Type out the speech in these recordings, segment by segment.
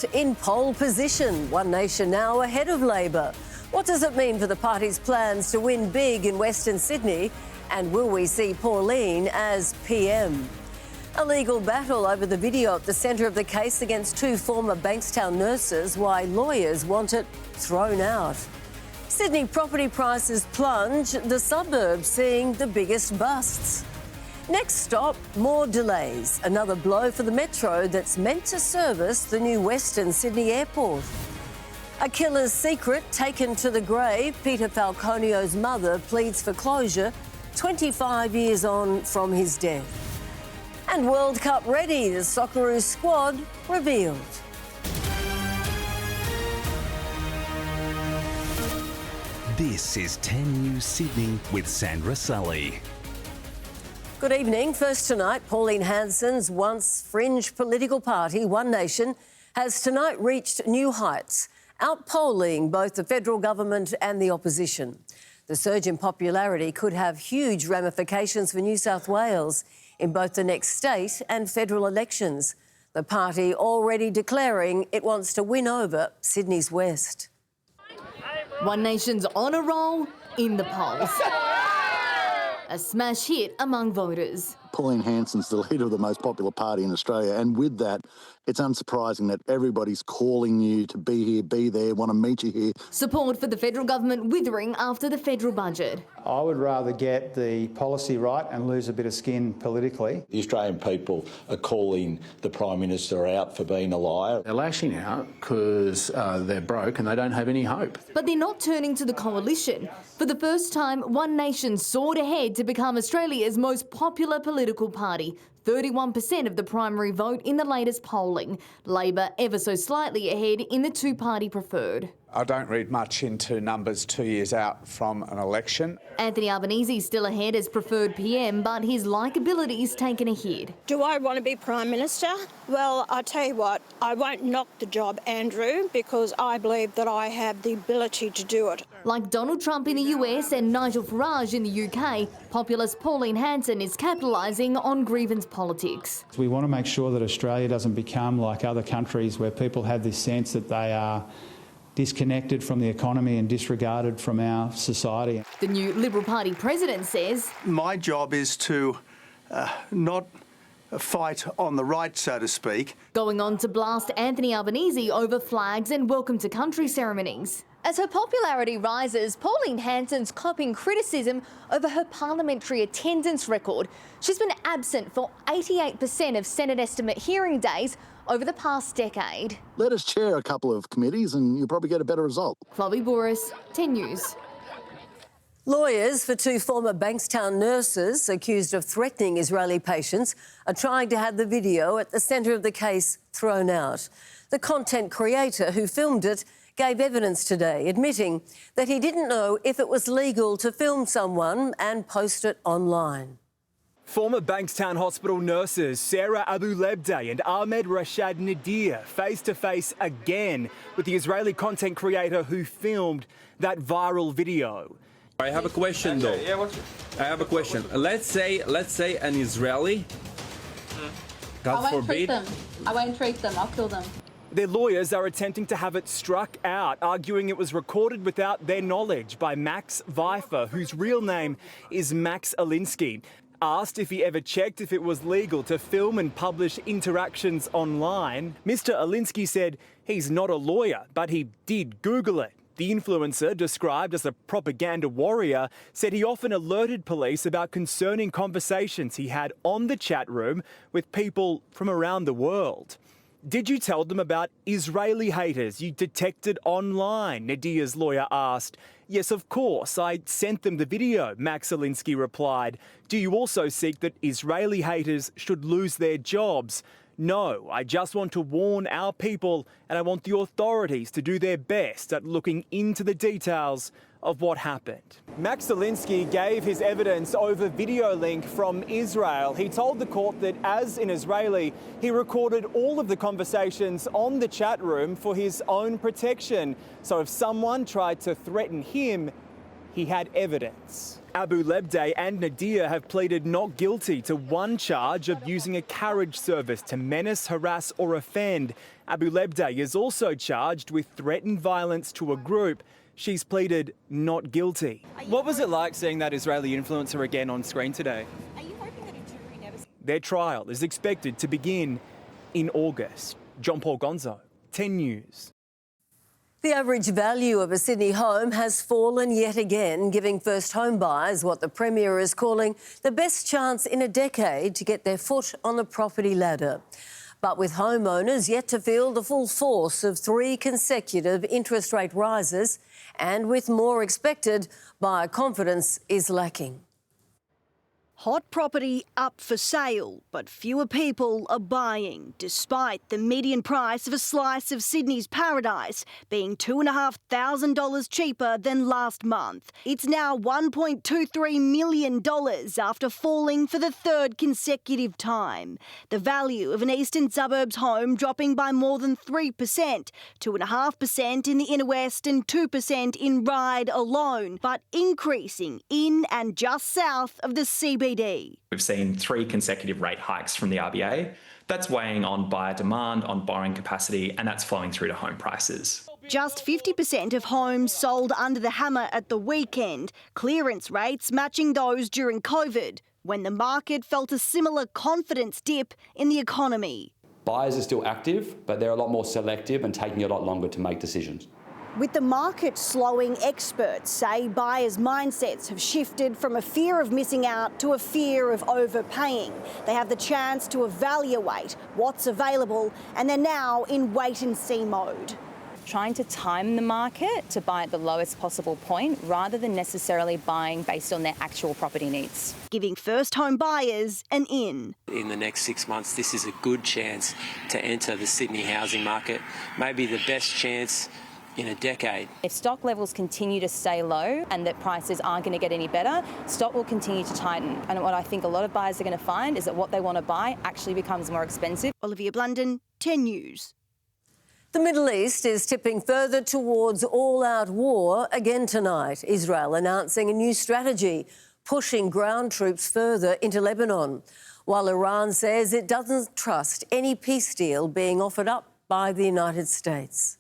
Democrat in pole position. One Nation now ahead of Labor. What does it mean for the party's plans to win big in Western Sydney? And will we see Pauline as PM? A legal battle over the video at the centre of the case against two former Bankstown nurses, why lawyers want it thrown out. Sydney property prices plunge, the suburbs seeing the biggest busts. Next stop, more delays. Another blow for the Metro that's meant to service the new Western Sydney airport. A killer's secret taken to the grave. Peter Falconio's mother pleads for closure 25 years on from his death. And World Cup ready, the Socceroos squad revealed. This is 10 News Sydney with Sandra Sully. Good evening. First tonight, Pauline Hanson's once fringe political party, One Nation, has tonight reached new heights, outpolling both the federal government and the opposition. The surge in popularity could have huge ramifications for New South Wales in both the next state and federal elections. The party already declaring it wants to win over Sydney's West. One Nation's on a roll in the polls. A smash hit among voters. Pauline Hanson's the leader of the most popular party in Australia, and with that, it's unsurprising that everybody's calling you to be here, be there, want to meet you here. Support for the federal government withering after the federal budget. I would rather get the policy right and lose a bit of skin politically. The Australian people are calling the Prime Minister out for being a liar. They're lashing out because they're broke and they don't have any hope. But they're not turning to the coalition. For the first time, One Nation soared ahead to become Australia's most popular political party. 31% of the primary vote in the latest polling. Labor ever so slightly ahead in the two-party preferred. I don't read much into numbers 2 years out from an election. Anthony Albanese still ahead as preferred PM, but his likeability is taken a hit. Do I want to be Prime Minister? Well, I tell you what, I won't knock the job, Andrew, because I believe that I have the ability to do it. Like Donald Trump in the US and Nigel Farage in the UK, populist Pauline Hanson is capitalising on grievance politics. We want to make sure that Australia doesn't become like other countries where people have this sense that they are disconnected from the economy and disregarded from our society. The new Liberal Party president says, my job is to not fight on the right, so to speak. Going on to blast Anthony Albanese over flags and welcome to country ceremonies. As her popularity rises, Pauline Hanson's coping criticism over her parliamentary attendance record. She's been absent for 88% of Senate estimate hearing days over the past decade. Let us chair a couple of committees and you'll probably get a better result. Chloe Boris, 10 News. Lawyers for two former Bankstown nurses accused of threatening Israeli patients are trying to have the video at the centre of the case thrown out. The content creator who filmed it gave evidence today, admitting that he didn't know if it was legal to film someone and post it online. Former Bankstown Hospital nurses Sarah Abu Lebday and Ahmed Rashad Nadir face-to-face again with the Israeli content creator who filmed that viral video. I have a question though. I have a question. Let's say an Israeli, God forbid. I won't treat them. I'll kill them. Their lawyers are attempting to have it struck out, arguing it was recorded without their knowledge by Max Vifer, whose real name is Max Alinsky. Asked if he ever checked if it was legal to film and publish interactions online, Mr. Alinsky said he's not a lawyer, but he did Google it. The influencer, described as a propaganda warrior, said he often alerted police about concerning conversations he had on the chat room with people from around the world. Did you tell them about Israeli haters you detected online? Nadir's lawyer asked. Yes, of course. I sent them the video, Max Alinsky replied. Do you also seek that Israeli haters should lose their jobs? No, I just want to warn our people and I want the authorities to do their best at looking into the details of what happened. Max Alinsky gave his evidence over video link from Israel. He told the court that as an Israeli, he recorded all of the conversations on the chat room for his own protection. So if someone tried to threaten him, he had evidence. Abu Lebday and Nadir have pleaded not guilty to one charge of using a carriage service to menace, harass or offend Abu Lebday is also charged with threatened violence to a group. She's pleaded not guilty. What was it like seeing that Israeli influencer again on screen today? Are you hoping that a jury never... Their trial is expected to begin in August. John Paul Gonzo, 10 News. The average value of a Sydney home has fallen yet again, giving first home buyers what the Premier is calling the best chance in a decade to get their foot on the property ladder. But with homeowners yet to feel the full force of 3 consecutive interest rate rises, and with more expected, buyer confidence is lacking. Hot property up for sale, but fewer people are buying, despite the median price of a slice of Sydney's paradise being $2,500 cheaper than last month. It's now $1.23 million after falling for the 3rd consecutive time. The value of an eastern suburbs home dropping by more than 3%, 2.5% in the inner west and 2% in Ryde alone, but increasing in and just south of the CBD. We've seen 3 consecutive rate hikes from the RBA. That's weighing on buyer demand, on borrowing capacity, and that's flowing through to home prices. Just 50% of homes sold under the hammer at the weekend, clearance rates matching those during COVID, when the market felt a similar confidence dip in the economy. Buyers are still active, but they're a lot more selective and taking a lot longer to make decisions. With the market slowing, experts say buyers' mindsets have shifted from a fear of missing out to a fear of overpaying. They have the chance to evaluate what's available, and they're now in wait-and-see mode. Trying to time the market to buy at the lowest possible point rather than necessarily buying based on their actual property needs. Giving first home buyers an in. In the next 6 months, this is a good chance to enter the Sydney housing market, maybe the best chance in a decade. If stock levels continue to stay low and that prices aren't going to get any better, stock will continue to tighten. And what I think a lot of buyers are going to find is that what they want to buy actually becomes more expensive. Olivia Blunden, 10 News. The Middle East is tipping further towards all-out war again tonight. Israel announcing a new strategy, pushing ground troops further into Lebanon, while Iran says it doesn't trust any peace deal being offered up by the United States.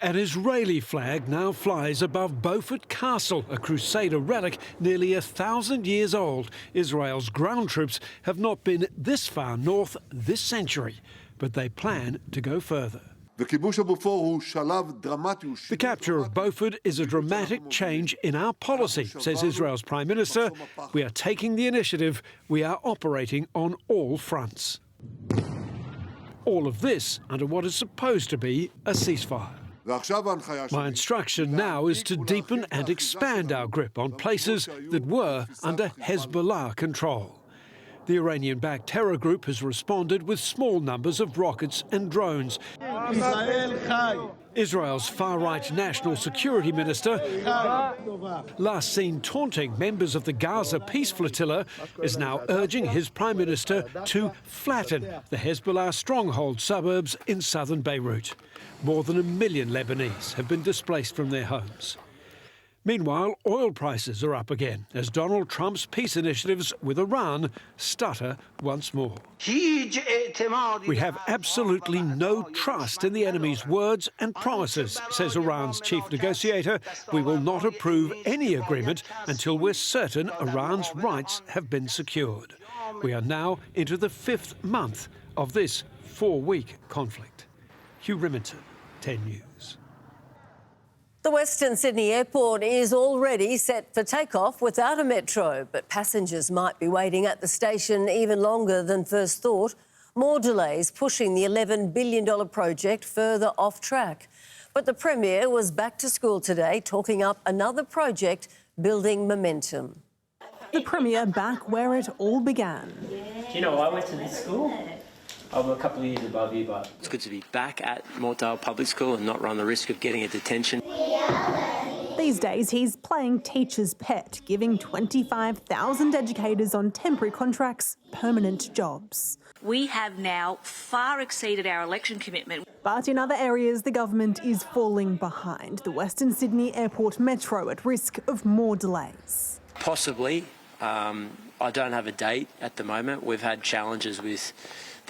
An Israeli flag now flies above Beaufort Castle, a Crusader relic nearly 1,000 years old. Israel's ground troops have not been this far north this century, but they plan to go further. The capture of Beaufort is a dramatic change in our policy, says Israel's Prime Minister. We are taking the initiative. We are operating on all fronts. All of this under what is supposed to be a ceasefire. My instruction now is to deepen and expand our grip on places that were under Hezbollah control. The Iranian-backed terror group has responded with small numbers of rockets and drones. Israel's far-right National Security Minister, last seen taunting members of the Gaza Peace Flotilla, is now urging his Prime Minister to flatten the Hezbollah stronghold suburbs in southern Beirut. More than 1 million Lebanese have been displaced from their homes. Meanwhile, oil prices are up again as Donald Trump's peace initiatives with Iran stutter once more. We have absolutely no trust in the enemy's words and promises, says Iran's chief negotiator. We will not approve any agreement until we're certain Iran's rights have been secured. We are now into the 5th month of this 4-week conflict. Hugh Riminton, 10 News. The Western Sydney Airport is already set for takeoff without a metro, but passengers might be waiting at the station even longer than first thought. More delays pushing the $11 billion project further off track. But the Premier was back to school today, talking up another project building momentum. The Premier back where it all began. Do you know, I went to this school. I'm a couple of years above you, but it's good to be back at Mortdale Public School and not run the risk of getting a detention. These days, he's playing teacher's pet, giving 25,000 educators on temporary contracts permanent jobs. We have now far exceeded our election commitment. But in other areas, the government is falling behind. The Western Sydney Airport Metro at risk of more delays. Possibly. I don't have a date at the moment. We've had challenges with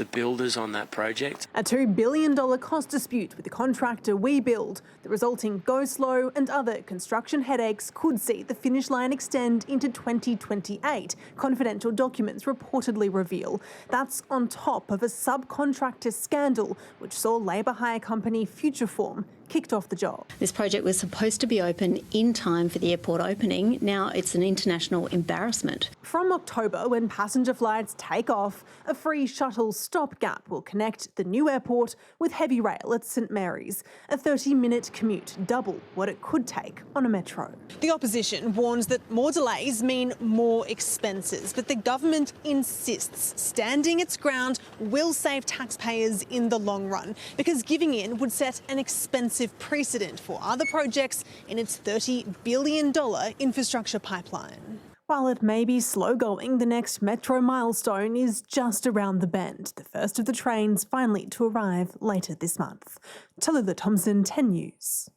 the builders on that project. A $2 billion cost dispute with the contractor WeBuild. The resulting go slow and other construction headaches could see the finish line extend into 2028, confidential documents reportedly reveal. That's on top of a subcontractor scandal which saw labour hire company Futureform kicked off the job. This project was supposed to be open in time for the airport opening. Now it's an international embarrassment. From October, when passenger flights take off, a free shuttle stopgap will connect the new airport with heavy rail at St Mary's. A 30-minute commute, double what it could take on a metro. The opposition warns that more delays mean more expenses, but the government insists standing its ground will save taxpayers in the long run, because giving in would set an expensive precedent for other projects in its $30 billion infrastructure pipeline. While it may be slow going, the next metro milestone is just around the bend, the first of the trains finally to arrive later this month. Tallulah Thompson, 10 News.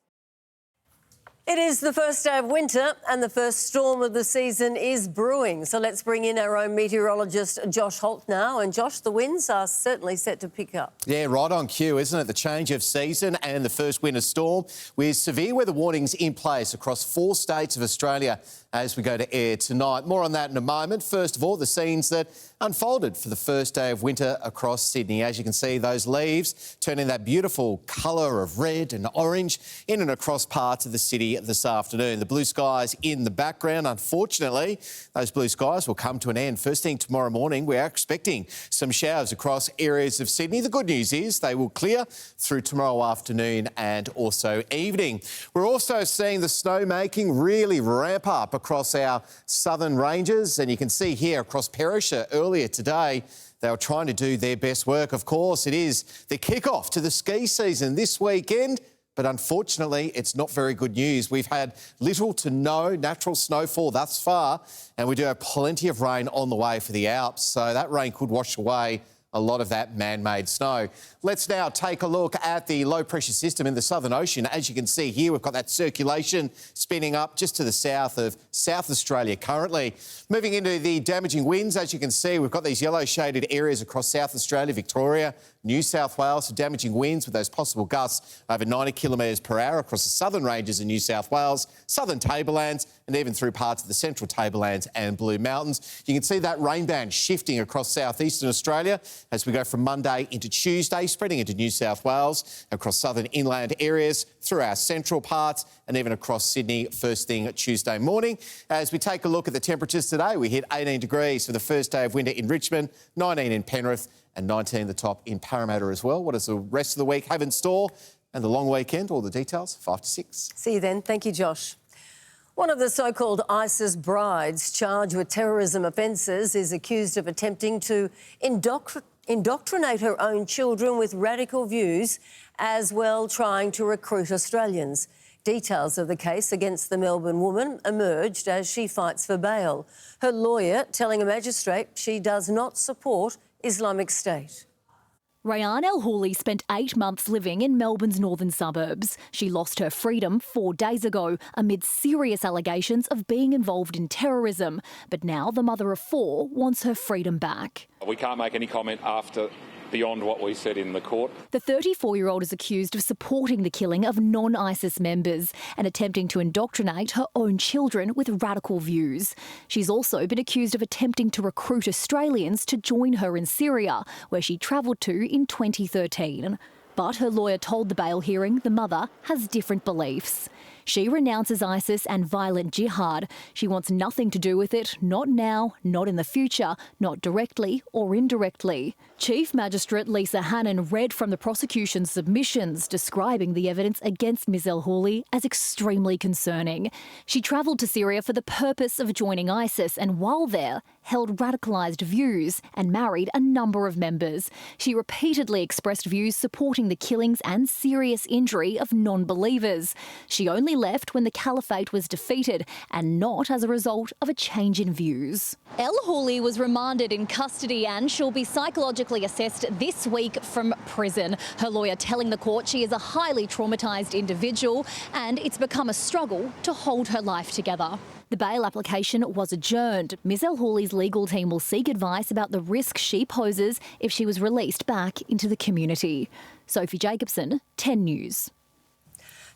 It is the first day of winter and the first storm of the season is brewing. So let's bring in our own meteorologist, Josh Holt now. And Josh, the winds are certainly set to pick up. Yeah, right on cue, isn't it? The change of season and the first winter storm with severe weather warnings in place across 4 states of Australia as we go to air tonight. More on that in a moment. First of all, the scenes that unfolded for the first day of winter across Sydney. As you can see, those leaves turning that beautiful colour of red and orange in and across parts of the city this afternoon. The blue skies in the background. Unfortunately, those blue skies will come to an end. First thing tomorrow morning, we are expecting some showers across areas of Sydney. The good news is they will clear through tomorrow afternoon and also evening. We're also seeing the snowmaking really ramp up across our southern ranges, and you can see here across Perisher earlier today, they were trying to do their best work. Of course, it is the kick-off to the ski season this weekend, but unfortunately, it's not very good news. We've had little to no natural snowfall thus far, and we do have plenty of rain on the way for the Alps, so that rain could wash away a lot of that man-made snow. Let's now take a look at the low-pressure system in the Southern Ocean. As you can see here, we've got that circulation spinning up just to the south of South Australia currently. Moving into the damaging winds, as you can see, we've got these yellow shaded areas across South Australia, Victoria, New South Wales, for damaging winds with those possible gusts over 90 kilometres per hour across the southern ranges in New South Wales, southern tablelands, and even through parts of the central tablelands and Blue Mountains. You can see that rain band shifting across southeastern Australia as we go from Monday into Tuesday, spreading into New South Wales, across southern inland areas, through our central parts, and even across Sydney first thing Tuesday morning. As we take a look at the temperatures today, we hit 18 degrees for the first day of winter in Richmond, 19 in Penrith, and 19 the top in Parramatta as well. What does the rest of the week have in store? And the long weekend, all the details, 5 to 6. See you then. Thank you, Josh. One of the so-called ISIS brides charged with terrorism offences is accused of attempting to indoctrinate her own children with radical views, as well trying to recruit Australians. Details of the case against the Melbourne woman emerged as she fights for bail. Her lawyer telling a magistrate she does not support Islamic State. Rayyan El-Houli spent 8 months living in Melbourne's northern suburbs. She lost her freedom 4 days ago amid serious allegations of being involved in terrorism. But now the mother of 4 wants her freedom back. We can't make any comment after beyond what we said in the court. The 34-year-old is accused of supporting the killing of non-ISIS members and attempting to indoctrinate her own children with radical views. She's also been accused of attempting to recruit Australians to join her in Syria, where she travelled to in 2013. But her lawyer told the bail hearing the mother has different beliefs. She renounces ISIS and violent jihad. She wants nothing to do with it, not now, not in the future, not directly or indirectly. Chief Magistrate Lisa Hannon read from the prosecution's submissions describing the evidence against Ms El-Houli as extremely concerning. She travelled to Syria for the purpose of joining ISIS and while there, held radicalised views and married a number of members. She repeatedly expressed views supporting the killings and serious injury of non-believers. She only only left when the caliphate was defeated and not as a result of a change in views. Elle Hooley was remanded in custody and she'll be psychologically assessed this week from prison. Her lawyer telling the court she is a highly traumatised individual and it's become a struggle to hold her life together. The bail application was adjourned. Ms Elle Hooley's legal team will seek advice about the risk she poses if she was released back into the community. Sophie Jacobson, 10 News.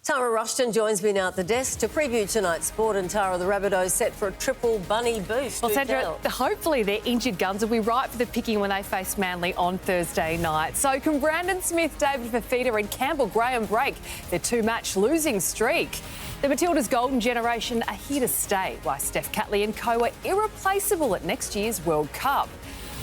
Tara Rushton joins me now at the desk to preview tonight's sport. And Tara, the Rabbitohs set for a triple bunny boost. Well, Sandra, hopefully their injured guns will be right for the picking when they face Manly on Thursday night. So can Brandon Smith, David Fifita and Campbell Graham break their two-match losing streak? The Matildas' golden generation are here to stay, while Steph Catley and co are irreplaceable at next year's World Cup.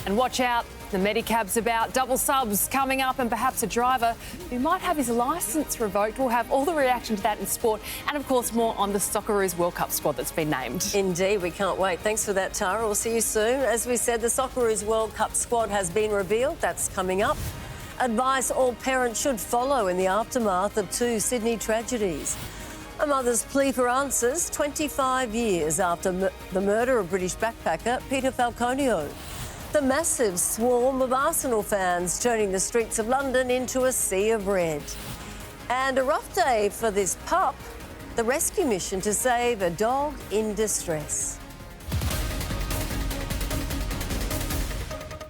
And watch out, the Medicab's about double subs coming up and perhaps a driver who might have his licence revoked. We'll have all the reaction to that in sport and, of course, more on the Socceroos World Cup squad that's been named. Indeed, we can't wait. Thanks for that, Tara. We'll see you soon. As we said, the Socceroos World Cup squad has been revealed. That's coming up. Advice all parents should follow in the aftermath of two Sydney tragedies. A mother's plea for answers 25 years after the murder of British backpacker Peter Falconio. The massive swarm of Arsenal fans turning the streets of London into a sea of red. And a rough day for this pup, the rescue mission to save a dog in distress.